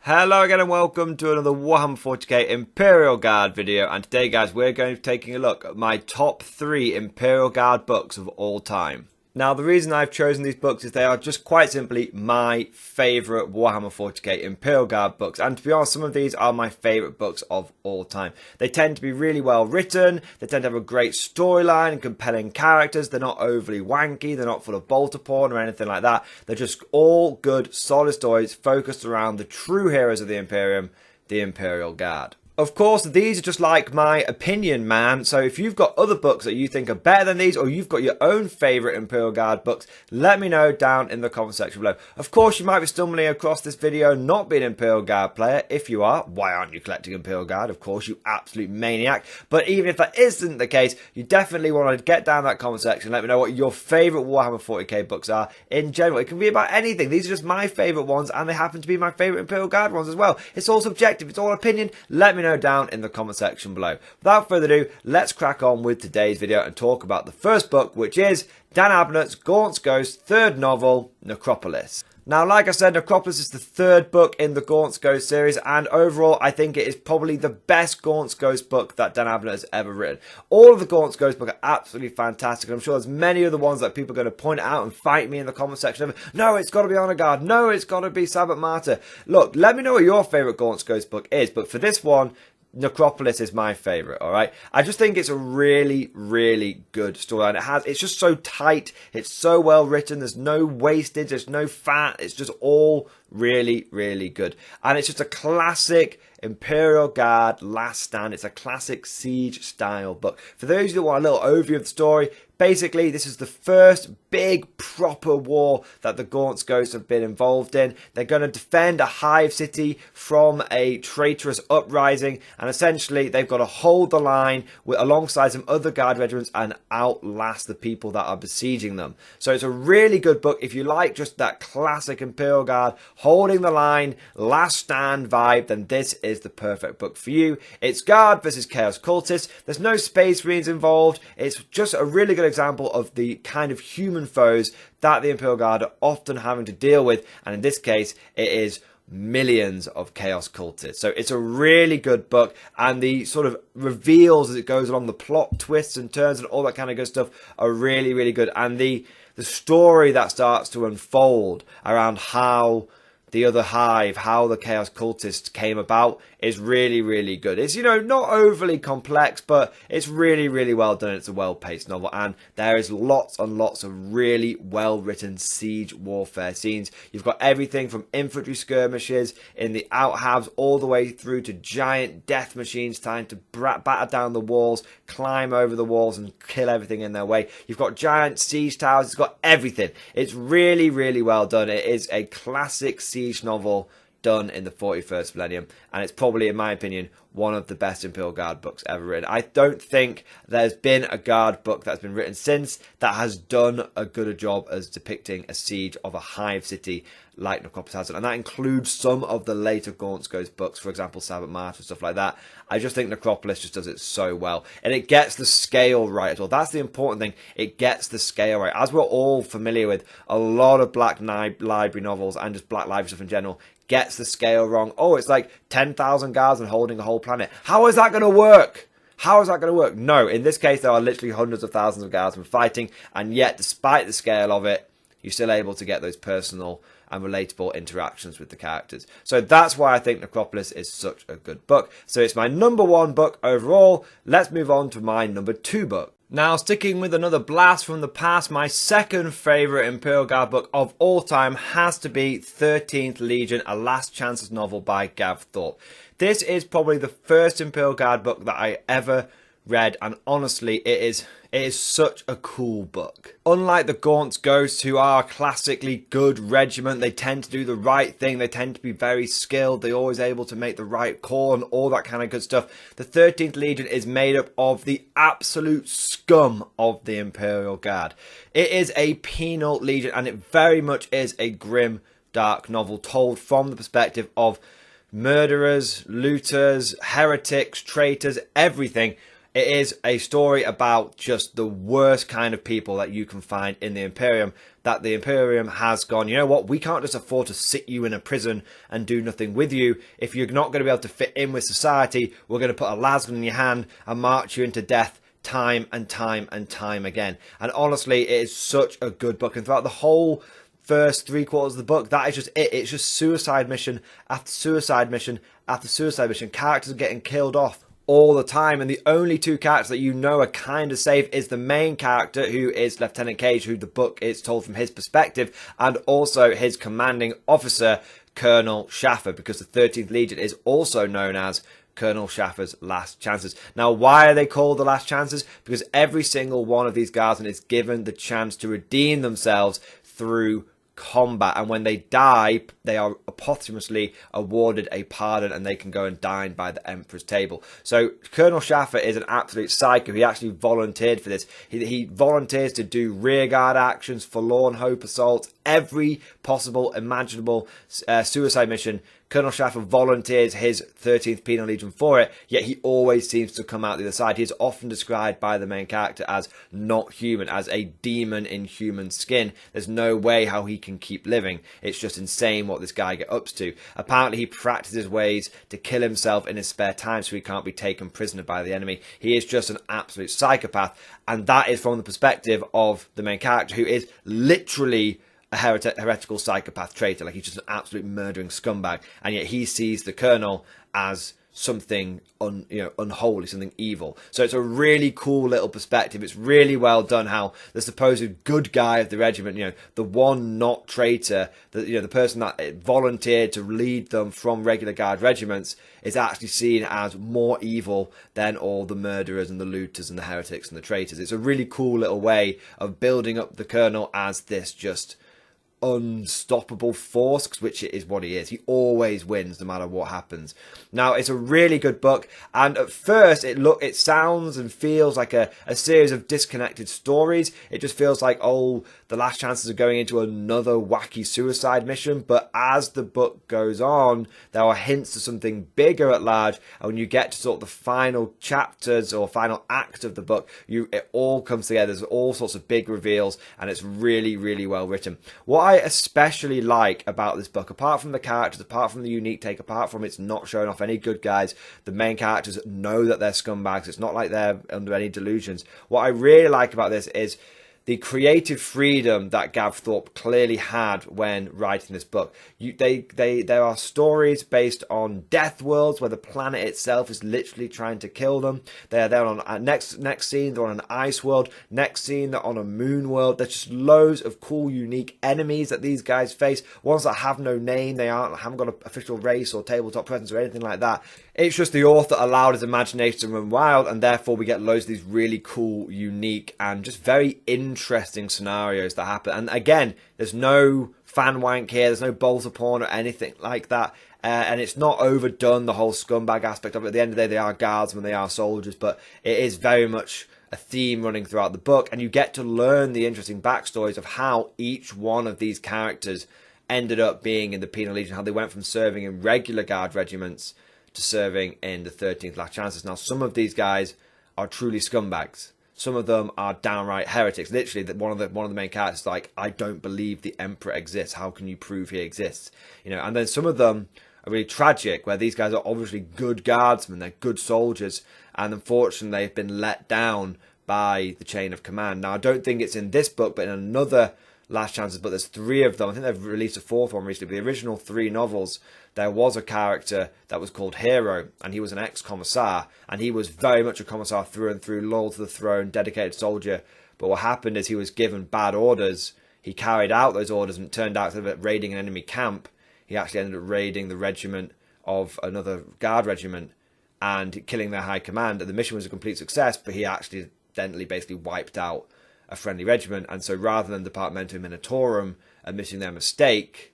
Hello again and welcome to another Warhammer 40k Imperial Guard video, and today guys we're going to be taking a look at my top 3 Imperial Guard books of all time. Now the reason I've chosen these books is they are just quite simply my favourite Warhammer 40k Imperial Guard books, and to be honest some of these are my favourite books of all time. They tend to be really well written, they tend to have a great storyline and compelling characters, they're not overly wanky, they're not full of bolter porn or anything like that, they're just all good solid stories focused around the true heroes of the Imperium, the Imperial Guard. Of course, these are just like my opinion, man. So if you've got other books that you think are better than these, or you've got your own favourite Imperial Guard books, let me know down in the comment section below. Of course, you might be stumbling across this video not being an Imperial Guard player. If you are, why aren't you collecting Imperial Guard? Of course, you absolute maniac. But even if that isn't the case, you definitely want to get down in that comment section and let me know what your favourite Warhammer 40k books are in general. It can be about anything. These are just my favourite ones, and they happen to be my favourite Imperial Guard ones as well. It's all subjective. It's all opinion. Let me know down in the comment section below. Without further ado, let's crack on with today's video and talk about the first book, which is Dan Abnett's Gaunt's Ghost third novel, Necropolis. Now, like I said, Necropolis is the third book in the Gaunt's Ghost series, and overall, I think it is probably the best Gaunt's Ghost book that Dan Abnett has ever written. All of the Gaunt's Ghost books are absolutely fantastic, and I'm sure there's many other ones that people are going to point out and fight me in the comment section of, no, it's got to be Honor Guard, no, it's got to be Sabbath Martyr. Look, let me know what your favourite Gaunt's Ghost book is, but for this one, Necropolis is my favourite, alright? I just think it's a really, really good storyline. It's just so tight, it's so well written, there's no wastage, there's no fat, it's just all really, really good. And it's just a classic Imperial Guard Last Stand. It's a classic siege style book. For those of you that want a little overview of the story, basically this is the first big proper war that the Gaunt's Ghosts have been involved in. They're going to defend a hive city from a traitorous uprising, and essentially they've got to hold the line alongside some other guard regiments and outlast the people that are besieging them. So it's a really good book if you like just that classic Imperial Guard holding the line, last stand vibe, then this is the perfect book for you. It's Guard versus Chaos Cultists. There's no Space Marines involved. It's just a really good example of the kind of human foes that the Imperial Guard are often having to deal with, and in this case it is millions of Chaos Cultists. So it's a really good book, and the sort of reveals as it goes along, the plot twists and turns and all that kind of good stuff are really, really good, and the story that starts to unfold around how the other hive, how the Chaos Cultists came about, is really, really good. It's, you know, not overly complex, but it's really, really well done. It's a well-paced novel, and there is lots and lots of really well-written siege warfare scenes. You've got everything from infantry skirmishes in the outhalves all the way through to giant death machines trying to batter down the walls, climb over the walls and kill everything in their way. You've got giant siege towers. It's got everything. It's really, really well done. It is a classic siege novel done in the 41st millennium, and it's probably, in my opinion, one of the best Imperial Guard books ever written. I don't think there's been a Guard book that's been written since that has done a good a job as depicting a siege of a hive city like Necropolis has, and that includes some of the later Gaunt's Ghost books, for example, Sabbath Martyr and stuff like that. I just think Necropolis just does it so well, and it gets the scale right as well. That's the important thing. It gets the scale right. As we're all familiar with, a lot of Black Library novels and just Black Library stuff in general gets the scale wrong. Oh, it's like 10,000 guards and holding a whole planet. How is that going to work? How is that going to work? No, in this case, there are literally hundreds of thousands of guardsmen fighting, and yet, despite the scale of it, you're still able to get those personal and relatable interactions with the characters. So that's why I think Necropolis is such a good book. So it's my #1 book overall. Let's move on to my #2 book. Now, sticking with another blast from the past, my second favourite Imperial Guard book of all time has to be 13th Legion, A Last Chances novel by Gav Thorpe. This is probably the first Imperial Guard book that I ever read, and honestly it is such a cool book. Unlike the Gaunt's Ghosts, who are a classically good regiment, they tend to do the right thing, they tend to be very skilled, they're always able to make the right call and all that kind of good stuff. The 13th Legion is made up of the absolute scum of the Imperial Guard. It is a penal legion, and it very much is a grim, dark novel told from the perspective of murderers, looters, heretics, traitors, everything. It is a story about just the worst kind of people that you can find in the Imperium, that the Imperium has gone, you know what, we can't just afford to sit you in a prison and do nothing with you. If you're not going to be able to fit in with society, we're going to put a lasgun in your hand and march you into death time and time and time again. And honestly, it is such a good book. And throughout the whole first 3/4 of the book, that is just it. It's just suicide mission after suicide mission after suicide mission. Characters are getting killed off all the time, and the only two characters that you know are kind of safe is the main character, who is Lieutenant Cage, who the book is told from his perspective, and also his commanding officer, Colonel Schaffer, because the 13th Legion is also known as Colonel Schaffer's Last Chances. Now, why are they called the Last Chances? Because every single one of these guardsmen is given the chance to redeem themselves through combat, and when they die, they are posthumously awarded a pardon, and they can go and dine by the Emperor's table. So Colonel Schaffer is an absolute psycho. He actually volunteered for this. He volunteers to do rearguard actions, forlorn hope assaults, every possible imaginable suicide mission. Colonel Schaffer volunteers his 13th Penal Legion for it, yet he always seems to come out the other side. He is often described by the main character as not human, as a demon in human skin. There's no way how he can keep living. It's just insane what this guy gets up to. Apparently he practices ways to kill himself in his spare time so he can't be taken prisoner by the enemy. He is just an absolute psychopath, and that is from the perspective of the main character, who is literally a heretical psychopath traitor. Like, he's just an absolute murdering scumbag, and yet he sees the colonel as something unholy, something evil. So it's a really cool little perspective. It's really well done how the supposed good guy of the regiment, the one not traitor, the person that volunteered to lead them from regular guard regiments, is actually seen as more evil than all the murderers and the looters and the heretics and the traitors. It's a really cool little way of building up the colonel as this just unstoppable force, which is what he is. He always wins no matter what happens. Now, it's a really good book, and at first it sounds and feels like a series of disconnected stories. It just feels like, oh, the Last Chances are going into another wacky suicide mission. But as the book goes on, there are hints of something bigger at large, and when you get to sort of the final chapters or final act of the book, it all comes together. There's all sorts of big reveals, and it's really, really well written. What I especially like about this book, apart from the characters, apart from the unique take, apart from it's not showing off any good guys, the main characters know that they're scumbags. It's not like they're under any delusions. What I really like about this is the creative freedom that Gav Thorpe clearly had when writing this book. There are stories based on death worlds where the planet itself is literally trying to kill them. They're on next scene, they're on an ice world. Next scene, they're on a moon world. There's just loads of cool, unique enemies that these guys face. Ones that have no name, haven't got an official race or tabletop presence or anything like that. It's just the author allowed his imagination to run wild, and therefore we get loads of these really cool, unique, and just very interesting scenarios that happen. And again, there's no fan wank here, there's no bolter porn or anything like that. And it's not overdone, the whole scumbag aspect of it. At the end of the day, they are guardsmen, they are soldiers, but it is very much a theme running throughout the book, and you get to learn the interesting backstories of how each one of these characters ended up being in the Penal Legion, how they went from serving in regular guard regiments to serving in the 13th Last Chances. Now, some of these guys are truly scumbags. Some of them are downright heretics. Literally, one of the main characters is like, I don't believe the Emperor exists. How can you prove he exists? And then some of them are really tragic, where these guys are obviously good guardsmen, they're good soldiers, and unfortunately they've been let down by the chain of command. Now, I don't think it's in this book, but in another Last Chances, but there's 3 of them. I think they've released a 4th one recently. But the original 3 novels, there was a character that was called Hero, and he was an ex-commissar, and he was very much a commissar through and through, loyal to the throne, dedicated soldier. But what happened is he was given bad orders. He carried out those orders, and it turned out, instead of raiding an enemy camp, he actually ended up raiding the regiment of another guard regiment and killing their high command. And the mission was a complete success, but he accidentally basically wiped out a friendly regiment, and so rather than Departmentum Minatorum admitting their mistake,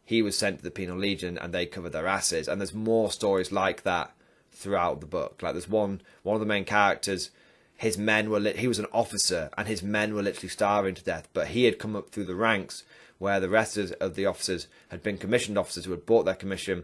he was sent to the Penal Legion, and they covered their asses. And there's more stories like that throughout the book. Like, there's one of the main characters, his men were he was an officer, and his men were literally starving to death, but he had come up through the ranks where the rest of the officers had been commissioned officers who had bought their commission,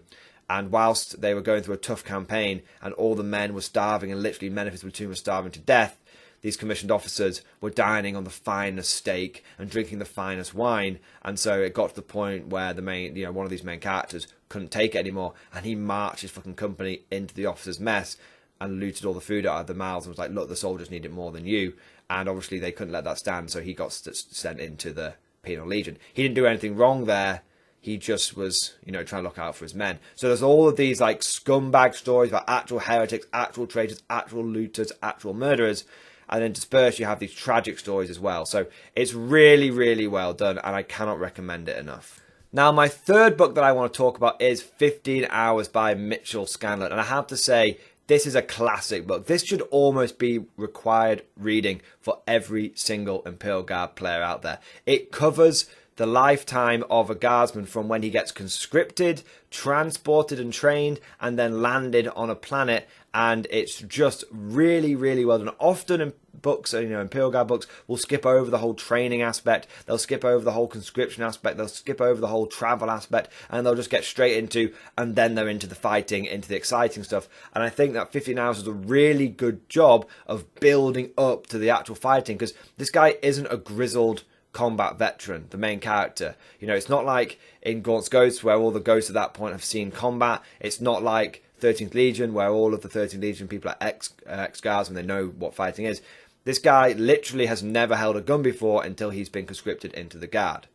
And whilst they were going through a tough campaign and all the men were starving, and literally men of his platoon were starving to death, these commissioned officers were dining on the finest steak and drinking the finest wine. And so it got to the point where the main, one of these main characters couldn't take it anymore, and he marched his fucking company into the officers' mess and looted all the food out of their mouths and was like, look, the soldiers need it more than you. And obviously they couldn't let that stand, so he got sent into the Penal Legion. He didn't do anything wrong there. He just was, trying to look out for his men. So there's all of these like scumbag stories about actual heretics, actual traitors, actual looters, actual murderers. And then dispersed, you have these tragic stories as well. So it's really, really well done, and I cannot recommend it enough. Now, my third book that I want to talk about is 15 Hours by Mitchell Scanlan. And I have to say, this is a classic book. This should almost be required reading for every single Imperial Guard player out there. It covers the lifetime of a guardsman from when he gets conscripted, transported and trained, and then landed on a planet. And it's just really, really well done. Often in books, Imperial Guard books will skip over the whole training aspect. They'll skip over the whole conscription aspect. They'll skip over the whole travel aspect, and they'll just get straight into, and then they're into the fighting, into the exciting stuff. And I think that 15 Hours is a really good job of building up to the actual fighting, because this guy isn't a grizzled combat veteran, the main character. It's not like in Gaunt's Ghosts, where all the ghosts at that point have seen combat. It's not like 13th Legion, where all of the 13th Legion people are ex-guards and they know what fighting is. This guy literally has never held a gun before until he's been conscripted into the Guard.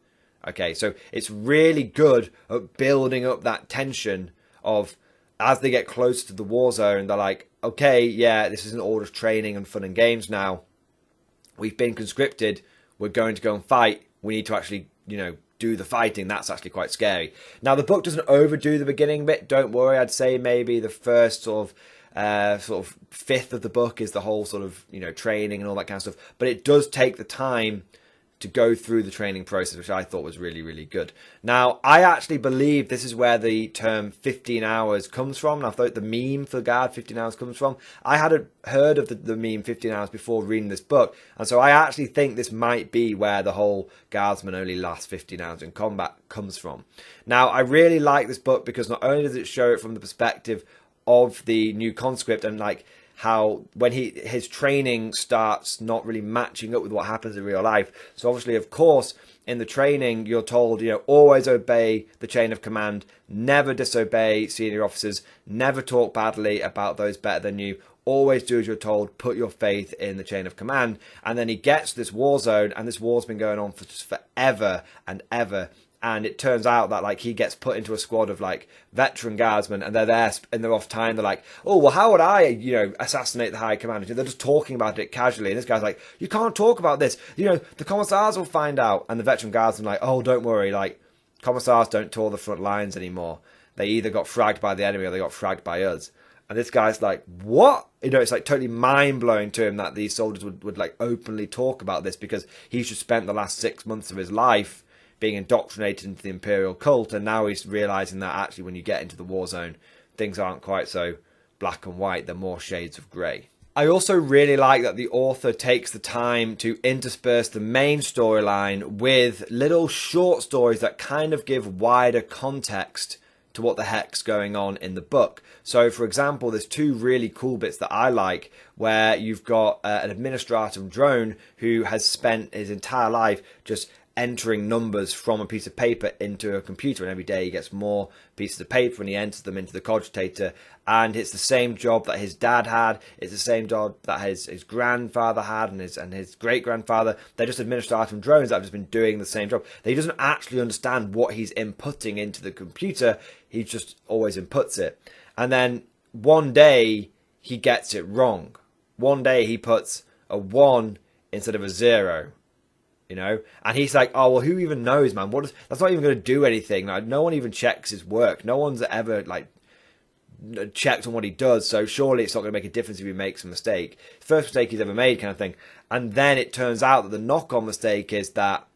Okay, so it's really good at building up that tension of, as they get closer to the war zone, they're like, okay, yeah, this isn't all just training and fun and games now. We've been conscripted. We're going to go and fight. We need to actually, do the fighting. That's actually quite scary. Now, the book doesn't overdo the beginning bit. Don't worry. I'd say maybe the first sort of fifth of the book is the whole sort of, training and all that kind of stuff. But it does take the time to go through the training process, which I thought was really, really good. Now, I actually believe this is where the term 15 hours comes from. And I thought the meme for Guard 15 hours comes from. I hadn't heard of the meme 15 hours before reading this book. And so I actually think this might be where the whole Guardsman only lasts 15 hours in combat comes from. Now, I really like this book because not only does it show it from the perspective of the new conscript and like how when his training starts not really matching up with what happens in real life. So obviously, of course, in the training, you're told, always obey the chain of command, never disobey senior officers, never talk badly about those better than you, always do as you're told, put your faith in the chain of command. And then he gets this war zone, and this war's been going on for just forever and ever. And it turns out that like he gets put into a squad of like veteran guardsmen, and they're there in their off time. They're like, oh, well, how would I, assassinate the high commander? They're just talking about it casually. And this guy's like, you can't talk about this. The commissars will find out. And the veteran guardsmen are like, oh, don't worry. Like, commissars don't tour the front lines anymore. They either got fragged by the enemy or they got fragged by us. And this guy's like, what? It's like totally mind-blowing to him that these soldiers would like openly talk about this, because he's just spent the last 6 months of his life being indoctrinated into the Imperial cult, and now he's realising that actually when you get into the war zone, things aren't quite so black and white, they're more shades of grey. I also really like that the author takes the time to intersperse the main storyline with little short stories that kind of give wider context to what the heck's going on in the book. So, for example, there's two really cool bits that I like, where you've got an administratum drone who has spent his entire life just entering numbers from a piece of paper into a computer, and every day he gets more pieces of paper and he enters them into the cogitator, and it's the same job that his dad had, it's the same job that his grandfather had and his great-grandfather. They're just administratum drones that have just been doing the same job. He doesn't actually understand what he's inputting into the computer, he just always inputs it. And then one day he gets it wrong. One day he puts a 1 instead of a 0. And he's like, oh, well, who even knows, man? That's not even going to do anything. Like, no one even checks his work. No one's ever, like, checked on what he does, so surely it's not going to make a difference if he makes a mistake. First mistake he's ever made kind of thing. And then it turns out that the knock-on mistake is that,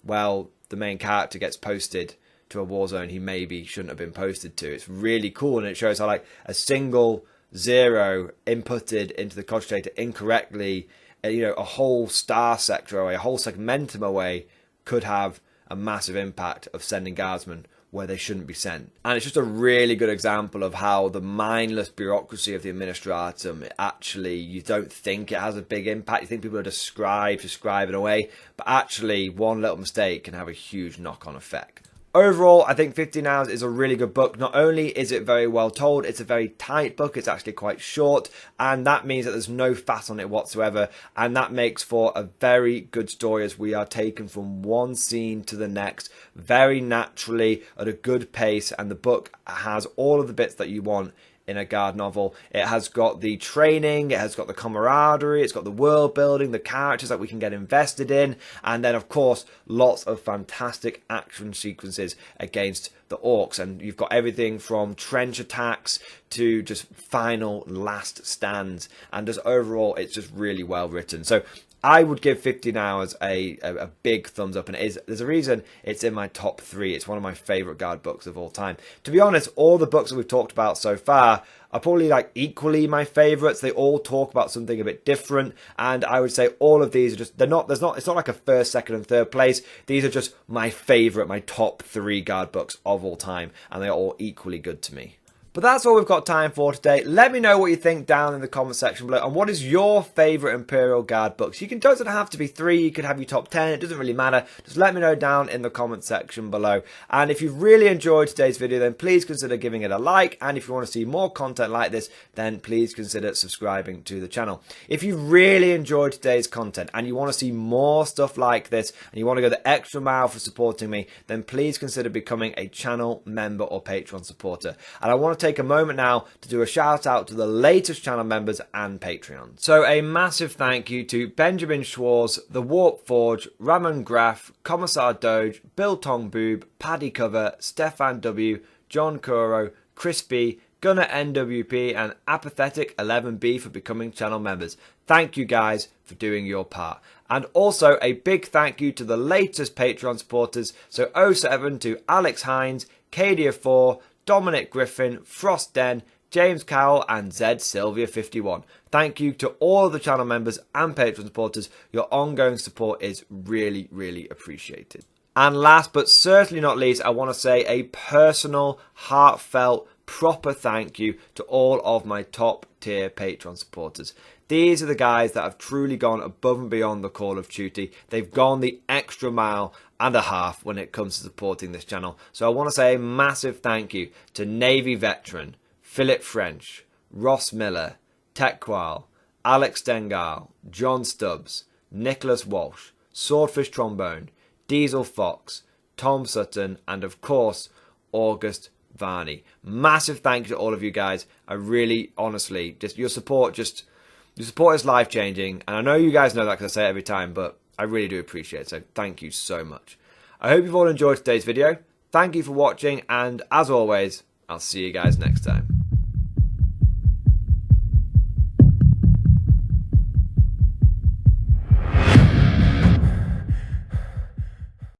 well, the main character gets posted to a war zone he maybe shouldn't have been posted to. It's really cool, and it shows how, like, a single 0 inputted into the cogitator incorrectly, a whole star sector away, a whole segmentum away, could have a massive impact of sending guardsmen where they shouldn't be sent. And it's just a really good example of how the mindless bureaucracy of the Administratum, actually, you don't think it has a big impact. You think people are just scribing away, but actually one little mistake can have a huge knock-on effect. Overall, I think 15 Hours is a really good book. Not only is it very well told, it's a very tight book. It's actually quite short, and that means that there's no fat on it whatsoever, and that makes for a very good story as we are taken from one scene to the next very naturally at a good pace, and the book has all of the bits that you want in a guard novel. It has got the training, it has got the camaraderie, it's got the world building, the characters that we can get invested in, and then of course lots of fantastic action sequences against the orcs. And you've got everything from trench attacks to just final last stands, and just overall it's just really well written. So I would give 15 Hours a big thumbs up, and there's a reason it's in my top 3. It's one of my favourite guard books of all time. To be honest, all the books that we've talked about so far are probably like equally my favourites. They all talk about something a bit different, and I would say all of these are just, it's not like a first, second and third place. These are just my favourite, my top 3 guard books of all time, and they're all equally good to me. But that's all we've got time for today. Let me know what you think down in the comment section below, and what is your favourite Imperial Guard books. You doesn't have to be 3, you could have your top 10, it doesn't really matter. Just let me know down in the comment section below. And if you've really enjoyed today's video, then please consider giving it a like, and if you want to see more content like this, then please consider subscribing to the channel. If you really enjoyed today's content and you want to see more stuff like this, and you want to go the extra mile for supporting me, then please consider becoming a channel member or Patreon supporter. And I want to take a moment now to do a shout out to the latest channel members and Patreons. So a massive thank you to Benjamin Schwarz, The Warp Forge, Ramon Graf, Commissar Doge, Bill Tong Boob, Paddy Cover, Stefan W, John Kuro, Chris B, Gunnar NWP and Apathetic 11B for becoming channel members. Thank you guys for doing your part. And also a big thank you to the latest Patreon supporters. So 07 to Alex Hines, Kadia4, Dominic Griffin, Frost Den, James Cowell and Zed Sylvia 51. Thank you to all of the channel members and Patreon supporters. Your ongoing support is really, really appreciated. And last but certainly not least, I want to say a personal, heartfelt, proper thank you to all of my top tier Patreon supporters. These are the guys that have truly gone above and beyond the call of duty. They've gone the extra mile and a half when it comes to supporting this channel. So I want to say a massive thank you to Navy Veteran, Philip French, Ross Miller, Tekwal, Alex Dengal, John Stubbs, Nicholas Walsh, Swordfish Trombone, Diesel Fox, Tom Sutton, and of course, August Varney. Massive thank you to all of you guys. I really, honestly, your support is life-changing, and I know you guys know that because I say it every time, but I really do appreciate it, so thank you so much. I hope you've all enjoyed today's video. Thank you for watching, and as always, I'll see you guys next time.